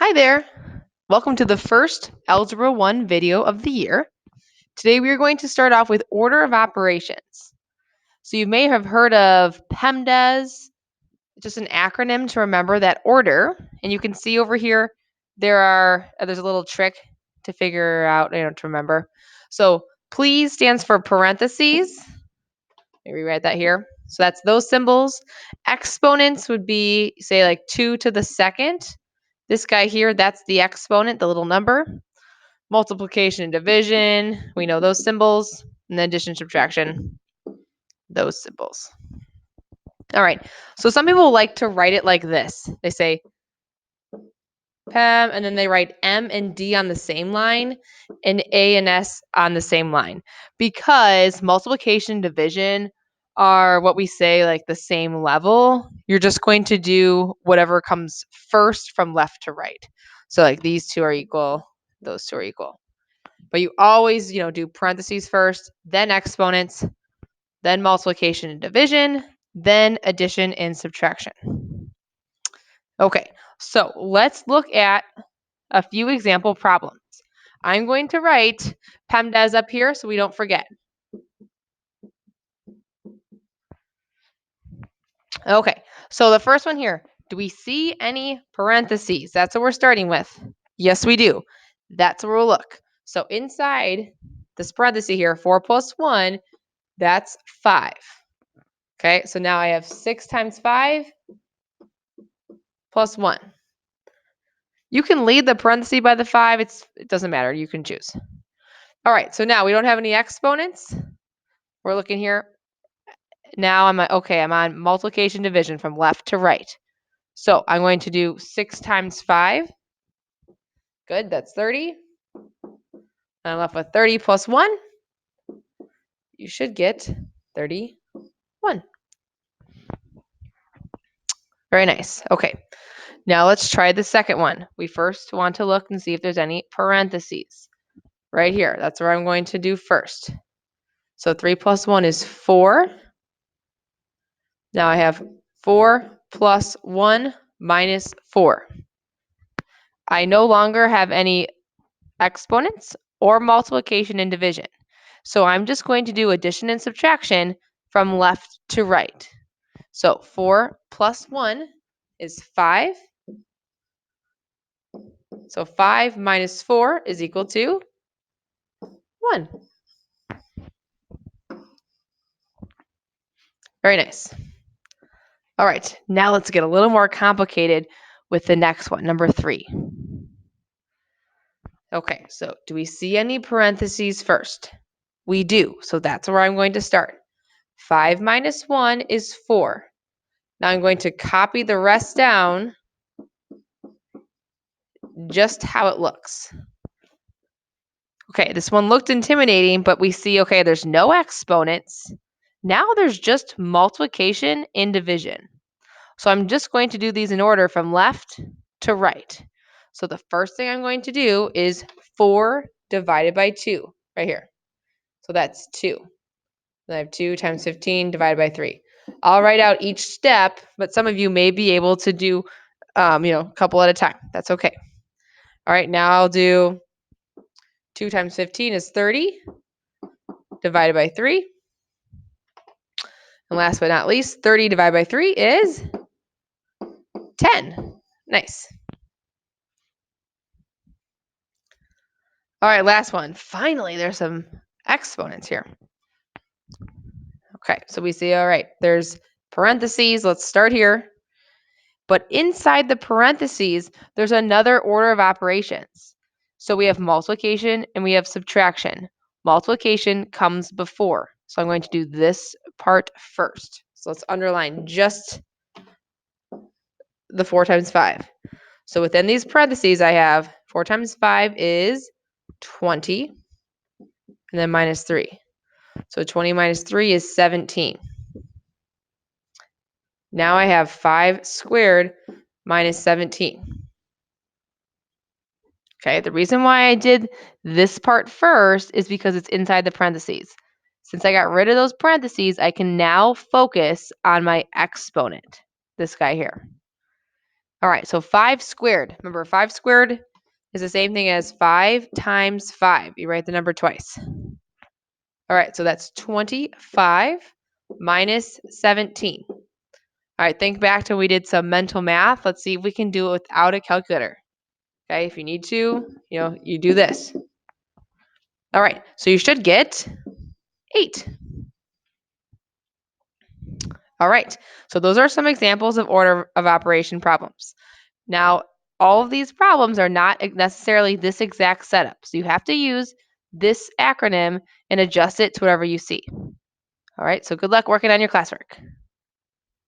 Hi there. Welcome to the first Algebra 1 video of the year. Today we are going to start off with order of operations. So you may have heard of PEMDAS, just an acronym to remember that order. And you can see over here there's a little trick to figure out, to remember. So please stands for parentheses. Let me rewrite that here. So that's those symbols. Exponents would be, say, like 2 to the second. This guy here, that's the exponent, the little number. Multiplication and division, we know those symbols. And then addition, subtraction, those symbols. All right, so some people like to write it like this. They say PEM, and then they write M and D on the same line and A and S on the same line because multiplication and division are what we say like the same level. You're just going to do whatever comes first from left to right. So like these two are equal, those two are equal. But you always, do parentheses first, then exponents, then multiplication and division, then addition and subtraction. Okay, so let's look at a few example problems. I'm going to write PEMDAS up here so we don't forget. Okay, so the first one here, do we see any parentheses? That's what we're starting with. Yes, we do. That's where we'll look. So inside this parenthesis here, 4 plus 1, that's 5. Okay, so now I have 6 times 5 plus 1. You can lead the parenthesis by the 5. It doesn't matter. You can choose. All right, so now we don't have any exponents. We're looking here. Now I'm on multiplication division from left to right. So I'm going to do 6 times 5. Good, that's 30. I'm left with 30 plus 1. You should get 31. Very nice. Okay, now let's try the second one. We first want to look and see if there's any parentheses. Right here, that's where I'm going to do first. So 3 plus 1 is 4. Now I have 4 plus 1 minus 4. I no longer have any exponents or multiplication and division. So I'm just going to do addition and subtraction from left to right. So 4 plus 1 is 5. So 5 minus 4 is equal to 1. Very nice. All right, now let's get a little more complicated with the next one, number 3. Okay, so do we see any parentheses first? We do, so that's where I'm going to start. 5 minus 1 is 4. Now I'm going to copy the rest down just how it looks. Okay, this one looked intimidating, but we see, okay, there's no exponents. Now there's just multiplication and division. So I'm just going to do these in order from left to right. So the first thing I'm going to do is 4 divided by 2, right here. So that's 2. Then I have 2 times 15 divided by 3. I'll write out each step, but some of you may be able to do, a couple at a time. That's okay. All right, now I'll do 2 times 15 is 30 divided by 3. And last but not least, 30 divided by 3 is 10. Nice. All right, last one. Finally, there's some exponents here. Okay, so we see, all right, there's parentheses. Let's start here. But inside the parentheses, there's another order of operations. So we have multiplication and we have subtraction. Multiplication comes before. So I'm going to do this part first. So let's underline just the 4 times 5. So within these parentheses, I have 4 times 5 is 20, and then minus 3. So 20 minus 3 is 17. Now I have 5 squared minus 17. Okay, the reason why I did this part first is because it's inside the parentheses. Since I got rid of those parentheses, I can now focus on my exponent, this guy here. All right, so 5 squared. Remember, 5 squared is the same thing as 5 times 5. You write the number twice. All right, so that's 25 minus 17. All right, think back to when we did some mental math. Let's see if we can do it without a calculator. Okay, if you need to, you do this. All right, so you should get 8. All right, so those are some examples of order of operation problems. Now, all of these problems are not necessarily this exact setup. So you have to use this acronym and adjust it to whatever you see. All right, so good luck working on your classwork.